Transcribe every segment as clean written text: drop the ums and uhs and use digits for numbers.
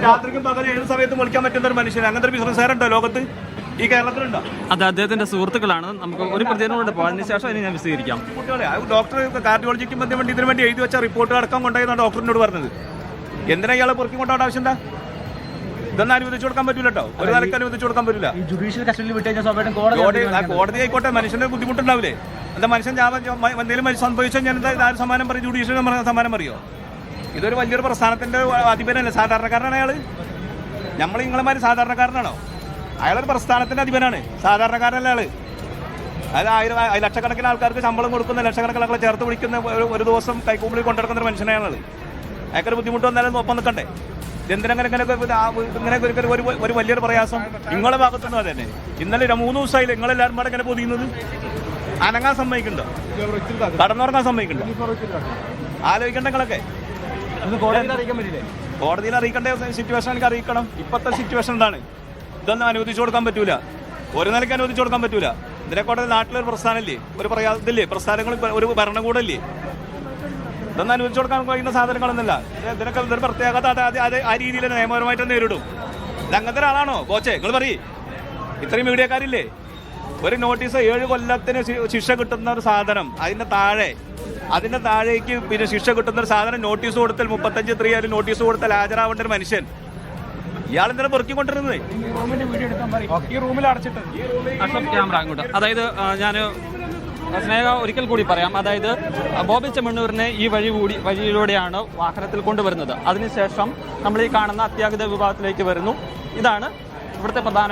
രാത്രിക്കും പകരം ഏത് സമയത്തും വിളിക്കാൻ പറ്റുന്ന ഒരു മനുഷ്യൻ, അങ്ങനത്തെ ഒരു ബിസിനസ്സുകാരുണ്ടോ ലോകത്ത്? ഈ കേരളത്തിലുണ്ടോ? അത് അദ്ദേഹത്തിന്റെ സുഹൃത്തുക്കളാണ്. നമുക്ക് ഒരു പ്രതികരണമുണ്ട്, അതിനുശേഷം അതിന് ഞാൻ വിശദീകരിക്കാം. കുട്ടികളെ ഡോക്ടർ കാർഡിയോളജിക്ക് വേണ്ടി ഇതിനു വേണ്ടി എഴുതി വെച്ച റിപ്പോർട്ട് അടക്കം കൊണ്ടുപോയെന്നാണ് ഡോക്ടറിനോട് പറഞ്ഞത്. എന്തിനാ ഇയാളെ പൊറുക്കി കൊണ്ടാവേണ്ട ആവശ്യം എന്താ? ഇതൊന്നും അനുവദിച്ചു കൊടുക്കാൻ പറ്റില്ല കേട്ടോ, ഒരു നിലയ്ക്ക് അനുവദിച്ചു കൊടുക്കാൻ പറ്റില്ല. കോടതി ആയിക്കോട്ടെ, മനുഷ്യന്റെ ബുദ്ധിമുട്ടുണ്ടാവില്ലേ? എന്താ മനുഷ്യൻ എന്തെങ്കിലും സംഭവിച്ചാൽ ഞാൻ ആരും സമ്മാനം പറയും? ജുഡീഷ്യൽ സമ്മാനം പറയോ? ഇതൊരു വലിയൊരു പ്രസ്ഥാനത്തിന്റെ അധിപനല്ലേ? സാധാരണക്കാരനാണ് അയാള്? നമ്മൾ നിങ്ങളമാര് സാധാരണക്കാരനാണോ? അയാളൊരു പ്രസ്ഥാനത്തിന്റെ അധിപനാണ്, സാധാരണക്കാരനല്ല അയാള്. അതായത് ലക്ഷക്കണക്കിന് ആൾക്കാർക്ക് ശമ്പളം കൊടുക്കുന്ന, ലക്ഷക്കണക്കിന് ആൾക്കാരെ ചേർത്ത് വിളിക്കുന്ന, ഒരു ദിവസം കൈക്കൂമ്പിളിൽ കൊണ്ടുനടക്കുന്ന ഒരു മനുഷ്യനാണ് അയാൾ. അയാൾക്കൊരു ബുദ്ധിമുട്ട് വന്നാലും ഒപ്പം നിൽക്കണ്ടേ? എന്തിനങ്ങനെ ഇങ്ങനെ ഒരു വലിയൊരു പ്രയാസം നിങ്ങളുടെ ഭാഗത്തുനിന്ന്? അത് തന്നെ ഇന്നലെ 3 ദിവസമായില്ല നിങ്ങളെല്ലാവരും കൂടെ ഇങ്ങനെ പൊതിയുന്നത്. അനങ്ങാൻ സമ്മതിക്കുന്നുണ്ടോ? കടന്നുറങ്ങാൻ സമ്മതിക്കുന്നുണ്ടോ? ആലോചിക്കണ്ട നിങ്ങളൊക്കെ. കോടതിയിൽ അറിയിക്കേണ്ട സിറ്റുവേഷൻ എനിക്ക് അറിയിക്കണം. ഇപ്പോഴത്തെ സിറ്റുവേഷൻ എന്താണ്? ഇതൊന്നും അനുവദിച്ചു കൊടുക്കാൻ പറ്റൂല, ഒരു നിലയ്ക്ക് അനുവദിച്ചു കൊടുക്കാൻ പറ്റൂല. ഇതിനെക്കൂടെ നാട്ടിലൊരു പ്രസ്ഥാനമില്ലേ, ഒരു ഇതില്ലേ, പ്രസ്ഥാനങ്ങൾ ഒരു ഭരണകൂടമില്ലേ? ഇതൊന്നും അനുവദിച്ചു കൊടുക്കാൻ കഴിയുന്ന സാധനങ്ങളൊന്നുമില്ല. ഇതിനൊക്കെ ഇതൊരു പ്രത്യേകത ആ രീതിയിൽ നിയമപരമായിട്ട് നേരിടും. ഇത് അങ്ങനത്തെ ഒരാളാണോ ബോച്ചെ? നിങ്ങൾ പറയും. ഇത്രയും മീഡിയക്കാരില്ലേ? ഒരു നോട്ടീസ് 7 കൊല്ലത്തിന് ശിക്ഷ കിട്ടുന്ന ഒരു സാധനം, അതിന്റെ താഴേക്ക് പിന്നെ ശിക്ഷ കിട്ടുന്ന ഒരു സാധനം നോട്ടീസ് കൊടുത്താൽ 35 നോട്ടീസ് കൊടുത്താൽ ഹാജരാവേണ്ട ഒരു മനുഷ്യൻ, ഇയാൾ എന്തിനാ പെറുക്കിക്കൊണ്ടിരുന്നത്? ഈ റൂമിൽ അടച്ചിട്ട് ക്യാമറ അങ്ങോട്ട്. അതായത് ഞാൻ സ്നേഹ ഒരിക്കൽ കൂടി പറയാം. അതായത് ബോബി ചെമ്മണ്ണൂരിനെ ഈ വഴിയിലൂടെയാണ് വാഹനത്തിൽ കൊണ്ടുവരുന്നത്. അതിനുശേഷം നമ്മൾ ഈ കാണുന്ന അത്യാഹിത വിഭാഗത്തിലേക്ക് വരുന്നു. ഇതാണ് ഇവിടുത്തെ പ്രധാന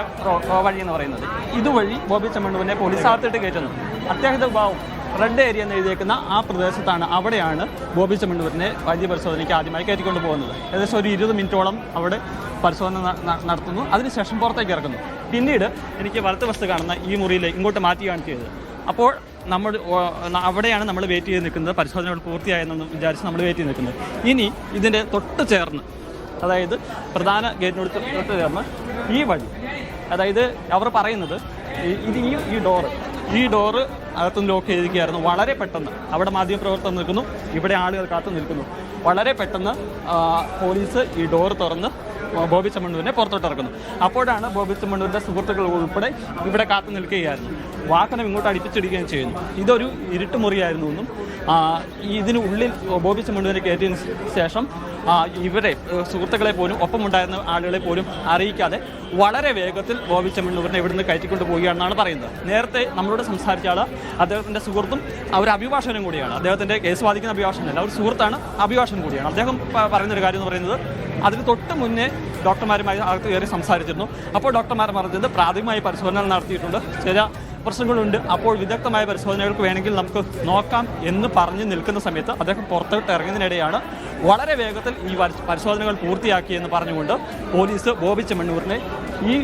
വഴി എന്ന് പറയുന്നത്. ഇതുവഴി ബോബി ചെമ്മണ്ണൂരിനെ പോലീസ് അകത്തിട്ട് കയറ്റുന്നു. അത്യാഹിത വിഭാഗം റെഡ് ഏരിയ എന്ന് എഴുതിയേക്കുന്ന ആ പ്രദേശത്താണ്, അവിടെയാണ് ബോബി ചെമ്മണ്ണൂരിനെ വൈദ്യ പരിശോധനയ്ക്ക് ആദ്യമായി കയറ്റിക്കൊണ്ട് പോകുന്നത്. ഏകദേശം ഒരു 20 മിനിറ്റോളം അവിടെ പരിശോധന നടത്തുന്നു. അതിനുശേഷം പുറത്തേക്ക് ഇറക്കുന്നു. പിന്നീട് എനിക്ക് വലത്തുവശത്ത് കാണുന്ന ഈ മുറിയിലേക്ക് ഇങ്ങോട്ട് മാറ്റുകയാണ് ചെയ്തത്. അപ്പോൾ അവിടെയാണ് നമ്മൾ വെയിറ്റ് ചെയ്ത് നിൽക്കുന്നത്. പരിശോധനകൾ പൂർത്തിയായെന്ന് വിചാരിച്ച് നമ്മൾ വെയിറ്റ് ചെയ്ത് നിൽക്കുന്നത്. ഇനി ഇതിൻ്റെ തൊട്ട് ചേർന്ന്, അതായത് പ്രധാന ഗേറ്റിനോട് തൊട്ട് ചേർന്ന് ഈ വഴി, അതായത് അവർ പറയുന്നത് ഇത് ഈ ഡോറ് അകത്തുനിന്ന് ലോക്ക് ചെയ്തിരിക്കുകയായിരുന്നു. വളരെ പെട്ടെന്ന് അവിടെ മാധ്യമപ്രവർത്തകർ നിൽക്കുന്നു, ഇവിടെ ആളുകൾ കാത്തു നിൽക്കുന്നു. വളരെ പെട്ടെന്ന് പോലീസ് ഈ ഡോറ് തുറന്ന് ബോബി ചെമ്മണ്ണൂരിനെ പുറത്തോട്ട് ഇറക്കുന്നു. അപ്പോഴാണ് ബോബി ചെമ്മണ്ണൂരിൻ്റെ സുഹൃത്തുക്കൾ ഉൾപ്പെടെ ഇവിടെ കാത്തു നിൽക്കുകയായിരുന്നു. വാഹനം ഇങ്ങോട്ട് അടുപ്പിച്ചിടുകയും ചെയ്യുന്നു. ഇതൊരു ഇരുട്ട് മുറിയായിരുന്നു എന്നും ഇതിനുള്ളിൽ ബോബി ചെമ്മണ്ണൂരിനെ കയറ്റിയതിന് ശേഷം ഇവരെ സുഹൃത്തുക്കളെ പോലും ഒപ്പമുണ്ടായിരുന്ന ആളുകളെ പോലും അറിയിക്കാതെ വളരെ വേഗത്തിൽ ബോബി ചെമ്മണ്ണൂരിനെ ഇവിടുന്ന് കയറ്റിക്കൊണ്ട് പോവുകയാണെന്നാണ് പറയുന്നത്. നേരത്തെ നമ്മളോട് സംസാരിച്ച ആൾ അദ്ദേഹത്തിൻ്റെ സുഹൃത്തും ഒരു അഭിഭാഷകനും കൂടിയാണ്. അദ്ദേഹത്തിൻ്റെ കേസ് വാദിക്കുന്ന അഭിഭാഷകനല്ല, ഒരു സുഹൃത്താണ്, അഭിഭാഷകൻ കൂടിയാണ്. അദ്ദേഹം പറയുന്നൊരു കാര്യം എന്ന് പറയുന്നത്, അതിന് തൊട്ട് മുന്നേ ഡോക്ടർമാരുമായി അകത്ത് കയറി സംസാരിച്ചിരുന്നു. അപ്പോൾ ഡോക്ടർമാർ പറഞ്ഞത് പ്രാഥമികമായി പരിശോധനകൾ നടത്തിയിട്ടുണ്ട്, ചില പ്രശ്നങ്ങളുണ്ട്, അപ്പോൾ വിദഗ്ധമായ പരിശോധനകൾക്ക് വേണമെങ്കിൽ നമുക്ക് നോക്കാം എന്ന് പറഞ്ഞ് നിൽക്കുന്ന സമയത്ത് അദ്ദേഹം പുറത്തോട്ട് ഇറങ്ങുന്നതിനിടെയാണ് വളരെ വേഗത്തിൽ ഈ പരിശോധനകൾ പൂർത്തിയാക്കിയെന്ന് പറഞ്ഞുകൊണ്ട് പോലീസ് ബോബി ചെമ്മണ്ണൂരിനെ ഈ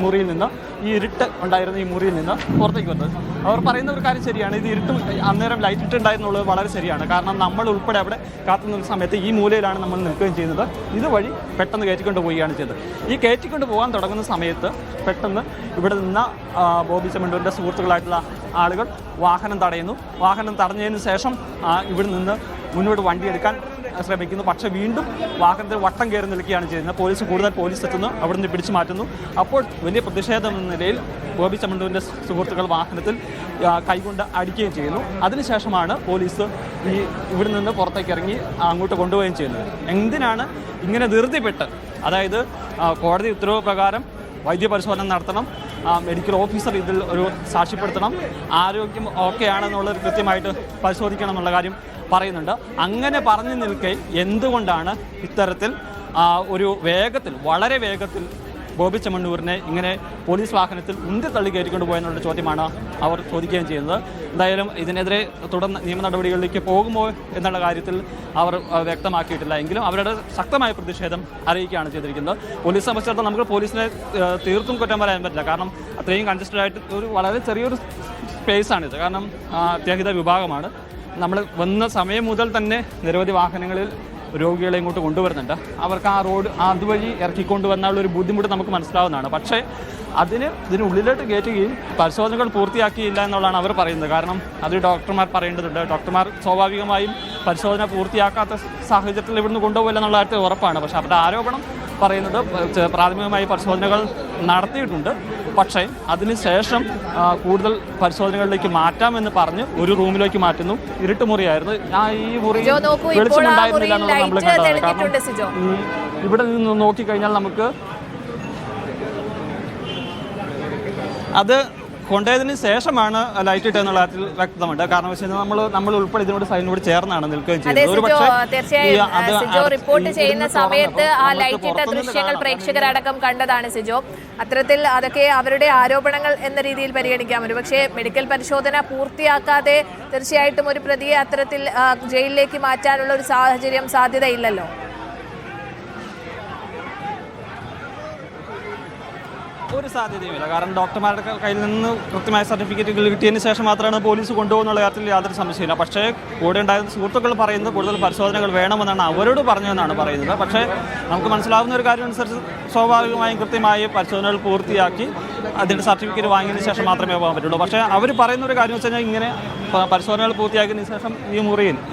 മുറിയിൽ നിന്ന്, ഈ ഇരുട്ട് ഉണ്ടായിരുന്ന ഈ മുറിയിൽ നിന്ന് പുറത്തേക്ക് വന്നത്. അവർ പറയുന്ന ഒരു കാര്യം ശരിയാണ്. ഇത് ഇരുട്ട് അന്നേരം ലൈറ്റ് ഇട്ടുണ്ടായിരുന്നുള്ളത് വളരെ ശരിയാണ്. കാരണം നമ്മൾ ഉൾപ്പെടെ അവിടെ കാത്തു നിൽക്കുന്ന സമയത്ത് ഈ മൂലയിലാണ് നമ്മൾ നിൽക്കുകയും ചെയ്യുന്നത്. ഇതുവഴി പെട്ടെന്ന് കയറ്റിക്കൊണ്ട് പോവുകയാണ് ചെയ്തത്. ഈ കയറ്റിക്കൊണ്ട് പോകാൻ തുടങ്ങുന്ന സമയത്ത് പെട്ടെന്ന് ഇവിടെ നിന്ന് ബോബി ചെമ്മണ്ണൂരിൻ്റെ സുഹൃത്തുക്കളായിട്ടുള്ള ആളുകൾ വാഹനം തടയുന്നു. വാഹനം തടഞ്ഞതിന് ശേഷം ഇവിടെ നിന്ന് മുന്നോട്ട് വണ്ടിയെടുക്കാൻ ശ്രമിക്കുന്നു. പക്ഷേ വീണ്ടും വാഹനത്തിൽ വട്ടം കയറി നിൽക്കുകയാണ് ചെയ്യുന്നത്. പോലീസ് എത്തുന്നു, അവിടെ നിന്ന് പിടിച്ചു മാറ്റുന്നു. അപ്പോൾ വലിയ പ്രതിഷേധം എന്ന നിലയിൽ ബോബി ചെമ്മണ്ണൂരിൻ്റെ സുഹൃത്തുക്കൾ വാഹനത്തിൽ കൈകൊണ്ട് അടിക്കുകയും ചെയ്യുന്നു. അതിനുശേഷമാണ് പോലീസ് ഇവിടെ നിന്ന് പുറത്തേക്ക് ഇറങ്ങി അങ്ങോട്ട് കൊണ്ടുപോവുകയും ചെയ്യുന്നത്. എന്തിനാണ് ഇങ്ങനെ ധൃതിപ്പെട്ട്, അതായത് കോടതി ഉത്തരവ് പ്രകാരം വൈദ്യപരിശോധന നടത്തണം, മെഡിക്കൽ ഓഫീസർ ഇതിൽ ഒരു സാക്ഷ്യപ്പെടുത്തണം, ആരോഗ്യം ഓക്കെ ആണെന്നുള്ളത് കൃത്യമായിട്ട് പരിശോധിക്കണം എന്നുള്ള കാര്യം പറയുന്നുണ്ട്. അങ്ങനെ പറഞ്ഞു നിൽക്കെ എന്തുകൊണ്ടാണ് ഇത്തരത്തിൽ ഒരു വേഗത്തിൽ, വളരെ വേഗത്തിൽ ബോബി ചെമ്മണ്ണൂരിനെ ഇങ്ങനെ പോലീസ് വാഹനത്തിൽ ഉന്തിത്തള്ളി കയറ്റിക്കൊണ്ട് പോയെന്നുള്ള ചോദ്യമാണ് അവർ ചോദിക്കുകയും ചെയ്യുന്നത്. എന്തായാലും ഇതിനെതിരെ തുടർ നിയമ നടപടികളിലേക്ക് പോകുമോ എന്നുള്ള കാര്യത്തിൽ അവർ വ്യക്തമാക്കിയിട്ടില്ല. എങ്കിലും അവരുടെ ശക്തമായ പ്രതിഷേധം അറിയിക്കുകയാണ് ചെയ്തിരിക്കുന്നത്. പോലീസ് സംബന്ധിച്ചിടത്തോളം നമുക്ക് പോലീസിനെ തീർത്തും കുറ്റം പറയാൻ പറ്റില്ല. കാരണം അത്രയും കൺജസ്റ്റഡ് ആയിട്ട് ഒരു വളരെ ചെറിയൊരു സ്പേസാണിത്. കാരണം അത്യാഹിത വിഭാഗമാണ്. നമ്മൾ വന്ന സമയം മുതൽ തന്നെ നിരവധി വാഹനങ്ങളിൽ രോഗികളെ ഇങ്ങോട്ട് കൊണ്ടുവരുന്നുണ്ട്. അവർക്ക് ആ റോഡ് അതുവഴി ഇറക്കിക്കൊണ്ടുവന്നുള്ള ഒരു ബുദ്ധിമുട്ട് നമുക്ക് മനസ്സിലാവുന്നതാണ്. പക്ഷേ ഇതിനുള്ളിലോട്ട് കയറ്റുകയും പരിശോധനകൾ പൂർത്തിയാക്കിയില്ല എന്നുള്ളതാണ് അവർ പറയുന്നത്. കാരണം അത് ഡോക്ടർമാർ പറയേണ്ടതുണ്ട്. ഡോക്ടർമാർ സ്വാഭാവികമായും പരിശോധന പൂർത്തിയാക്കാത്ത സാഹചര്യത്തിൽ ഇവിടുന്ന് കൊണ്ടുപോകില്ല എന്നുള്ള കാര്യത്തിൽ ഉറപ്പാണ്. പക്ഷേ അവരുടെ ആരോപണം പറയുന്നത് പ്രാഥമികമായി പരിശോധനകൾ നടത്തിയിട്ടുണ്ട്, പക്ഷേ അതിനുശേഷം കൂടുതൽ പരിശോധനകളിലേക്ക് മാറ്റാമെന്ന് പറഞ്ഞ് ഒരു റൂമിലേക്ക് മാറ്റുന്നു. ഇരുട്ടുമുറിയായിരുന്നു. ഈ മുറി വെളിച്ചമുണ്ടായിരുന്നില്ല എന്നുള്ളത് നമ്മൾ കണ്ടതാണ്. കാരണം ഇവിടെ നിന്ന് നോക്കിക്കഴിഞ്ഞാൽ നമുക്ക് അത് കൊണ്ടുപോയതിന് ശേഷമാണ് ലൈറ്റ് ഇട്ടെന്നുള്ള കാര്യത്തിൽ വ്യക്തമുണ്ട്. കാരണം വെച്ച് കഴിഞ്ഞാൽ നമ്മൾ ഉൾപ്പെടെ ഇതിനോട് സൈഡിനോട് ചേർന്നാണ് നിൽക്കുകയും ചെയ്യുന്നത്. സിജോ റിപ്പോർട്ട് ചെയ്യുന്ന സമയത്ത് ആ ലൈറ്റ് ഇട്ട ദൃശ്യങ്ങൾ പ്രേക്ഷകരടക്കം കണ്ടതാണ് സിജോ. അത്തരത്തിൽ അതൊക്കെ അവരുടെ ആരോപണങ്ങൾ എന്ന രീതിയിൽ പരിഗണിക്കാം. ഒരു പക്ഷേ മെഡിക്കൽ പരിശോധന പൂർത്തിയാക്കാതെ തീർച്ചയായിട്ടും ഒരു പ്രതിയെ അത്തരത്തിൽ ജയിലിലേക്ക് മാറ്റാനുള്ള ഒരു സാഹചര്യം സാധ്യതയില്ലല്ലോ. ഒരു സാധ്യതയുമില്ല. കാരണം ഡോക്ടർമാരുടെ കയ്യിൽ നിന്ന് കൃത്യമായ സർട്ടിഫിക്കറ്റുകൾ കിട്ടിയതിന് ശേഷം മാത്രമാണ് പോലീസ് കൊണ്ടുപോകുന്നുള്ള കാര്യത്തിൽ യാതൊരു സംശയമില്ല. പക്ഷേ കൂടെ ഉണ്ടായിരുന്ന സുഹൃത്തുക്കൾ പറയുന്നത് കൂടുതൽ പരിശോധനകൾ വേണമെന്നാണ് അവരോട് പറഞ്ഞതെന്നാണ് പറയുന്നത്. പക്ഷേ നമുക്ക് മനസ്സിലാവുന്ന ഒരു കാര്യം അനുസരിച്ച് സ്വാഭാവികമായും കൃത്യമായി പരിശോധനകൾ പൂർത്തിയാക്കി അതിൻ്റെ സർട്ടിഫിക്കറ്റ് വാങ്ങിയതിന് ശേഷം മാത്രമേ പോകാൻ പറ്റുള്ളൂ. പക്ഷേ അവർ പറയുന്ന ഒരു കാര്യം വെച്ച് കഴിഞ്ഞാൽ ഇങ്ങനെ പരിശോധനകൾ പൂർത്തിയാക്കിയതിന് ശേഷം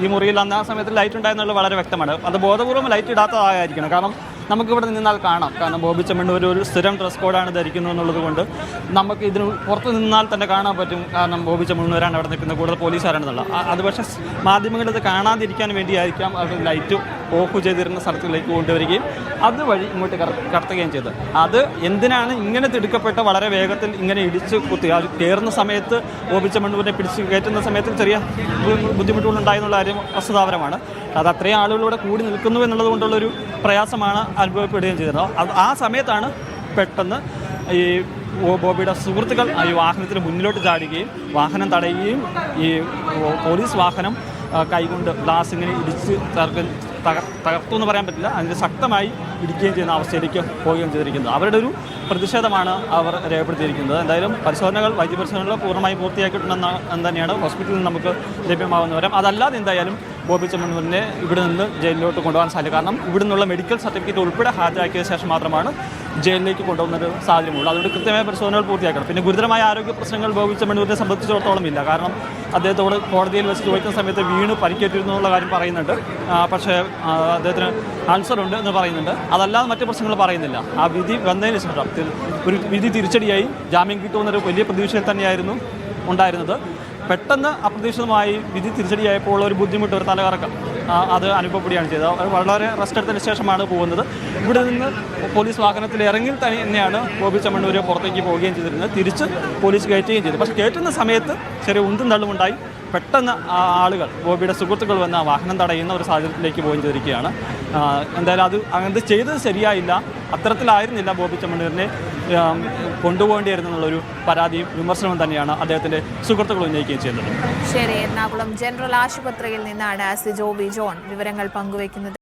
ഈ മുറിയിൽ അന്ന് ആ സമയത്ത് ലൈറ്റ് ഉണ്ടായിരുന്നുള്ളത് വളരെ വ്യക്തമാണ്. അത് ബോധപൂർവ്വം ലൈറ്റ് ഇടാത്തതായിരിക്കണം. കാരണം നമുക്കിവിടെ നിന്നാൽ കാണാം. കാരണം ബോബി ചെമ്മണ്ണൂർ ഒരു സ്ഥിരം ഡ്രസ് കോഡാണ് ധരിക്കുന്നത് എന്നുള്ളത് കൊണ്ട് നമുക്ക് ഇതിന് പുറത്ത് നിന്നാൽ തന്നെ കാണാൻ പറ്റും. കാരണം ബോബി ചെമ്മണ്ണൂരാണ് അവിടെ നിൽക്കുന്നത്, കൂടുതൽ പോലീസുകാരാണെന്നുള്ളത്. അത് പക്ഷേ മാധ്യമങ്ങളിൽ ഇത് കാണാതിരിക്കാൻ വേണ്ടിയായിരിക്കാം അവർ ലൈറ്റ് ഓഫ് ചെയ്തിരുന്ന സ്ഥലത്തിലേക്ക് കൊണ്ടുവരികയും അതുവഴി ഇങ്ങോട്ട് കടത്തുകയും ചെയ്തത്. അത് എന്തിനാണ് ഇങ്ങനെ തിടുക്കപ്പെട്ട വളരെ വേഗത്തിൽ ഇങ്ങനെ ഇടിച്ച് കുത്തി അത് കയറുന്ന സമയത്ത് ബോബി ചെമ്മണ്ണൂരിനെ പിടിച്ച് കയറ്റുന്ന സമയത്ത് ചെറിയ ബുദ്ധിമുട്ടുകളുണ്ടായെന്നുള്ള കാര്യം വസ്തുതാപരമാണ്. അത് അത്രയും ആളുകളിലൂടെ കൂടി നിൽക്കുന്നു എന്നുള്ളത് കൊണ്ടുള്ളൊരു പ്രയാസമാണ് അനുഭവപ്പെടുകയും ചെയ്തത്. ആ സമയത്താണ് പെട്ടെന്ന് ഈ ബോബിയുടെ സുഹൃത്തുക്കൾ ഈ വാഹനത്തിന് മുന്നിലോട്ട് ചാടുകയും വാഹനം തടയുകയും ഈ പോലീസ് വാഹനം കൈകൊണ്ട് ഗ്ലാസ് ഇങ്ങനെ ഇടിച്ച് തകർത്തു എന്ന് പറയാൻ പറ്റില്ല, അതിന് ശക്തമായി ഇടിക്കുകയും ചെയ്യുന്ന അവസ്ഥയിലേക്ക് പോവുകയും ചെയ്തിരിക്കുന്നത്. അവരുടെ ഒരു പ്രതിഷേധമാണ് അവർ രേഖപ്പെടുത്തിയിരിക്കുന്നത്. എന്തായാലും വൈദ്യപരിശോധനകൾ പൂർണ്ണമായി പൂർത്തിയാക്കിയിട്ടുണ്ടെന്ന് തന്നെയാണ് ഹോസ്പിറ്റലിൽ നിന്ന് നമുക്ക് ലഭ്യമാകുന്ന വിവരം. അതല്ലാതെ എന്തായാലും ബോബി ചെമ്മണ്ണൂരിനെ ഇവിടെ നിന്ന് ജയിലിലോട്ട് കൊണ്ടുപോകാൻ സാധിക്കും. കാരണം ഇവിടെ നിന്നുള്ള മെഡിക്കൽ സർട്ടിഫിക്കറ്റ് ഉൾപ്പെടെ ഹാജരാക്കിയ ശേഷം മാത്രമാണ് ജയിലിലേക്ക് കൊണ്ടുപോകുന്നൊരു സാഹചര്യമുള്ളൂ. അതുകൊണ്ട് കൃത്യമായ പരിശോധനകൾ പൂർത്തിയാക്കണം. പിന്നെ ഗുരുതരമായ ആരോഗ്യ പ്രശ്നങ്ങൾ ബോബി ചെമ്മണ്ണൂരിനെ സംബന്ധിച്ചിടത്തോളം ഇല്ല. കാരണം അദ്ദേഹത്തോട് കോടതിയിൽ വെച്ച് ചോദിക്കുന്ന സമയത്ത് വീണ് പരിക്കേറ്റിരുന്നു എന്നുള്ള കാര്യം പറയുന്നുണ്ട്. പക്ഷേ അദ്ദേഹത്തിന് ആൻസറുണ്ട് എന്ന് പറയുന്നുണ്ട്. അതല്ലാതെ മറ്റു പ്രശ്നങ്ങൾ പറയുന്നില്ല. ആ വിധി വന്നതിന് ശേഷം ഒരു വിധി തിരിച്ചടിയായി ജാമ്യം കിട്ടുമെന്നൊരു വലിയ പ്രതീക്ഷയിൽ തന്നെയായിരുന്നു ഉണ്ടായിരുന്നത്. പെട്ടെന്ന് അപ്രതീക്ഷിതമായി വിധി തിരിച്ചടിയായപ്പോൾ ഒരു ബുദ്ധിമുട്ട്, ഒരു തലകറക്കം അത് അനുഭവപ്പെടുകയാണ് ചെയ്തത്. വളരെ റെസ്റ്റ് എടുത്തതിന് ശേഷമാണ് പോകുന്നത്. ഇവിടെ നിന്ന് പോലീസ് വാഹനത്തിൽ ഇറങ്ങി തന്നെയാണ് ബോബി ചെമ്മണ്ണൂർ പുറത്തേക്ക് പോവുകയും ചെയ്തിരുന്നത്. തിരിച്ച് പോലീസ് കയറ്റുകയും ചെയ്തു. പക്ഷേ കയറ്റുന്ന സമയത്ത് ചെറിയ ഉന്തും തള്ളുമുണ്ടായി. പെട്ടെന്ന് ആളുകൾ ബോബിയുടെ സുഹൃത്തുക്കൾ വന്ന് ആ വാഹനം തടയുന്ന ഒരു സാഹചര്യത്തിലേക്ക് പോവുകയും ചെയ്തിരിക്കുകയാണ്. എന്തായാലും അത് ചെയ്തത് ശരിയായില്ല, അത്തരത്തിലായിരുന്നില്ല ബോബി ചെമ്മണ്ണൂരിനെ കൊണ്ടുപോകേണ്ടിയിരുന്നു എന്നുള്ളൊരു പരാതിയും വിമർശനവും തന്നെയാണ് അദ്ദേഹത്തിൻ്റെ സുഹൃത്തുക്കൾ ഉന്നയിക്കുകയും ചെയ്യുന്നത്. ശരി, എറണാകുളം ജനറൽ ആശുപത്രിയിൽ നിന്നാണ് സിജോ വി ജോൺ വിവരങ്ങൾ പങ്കുവയ്ക്കുന്നത്.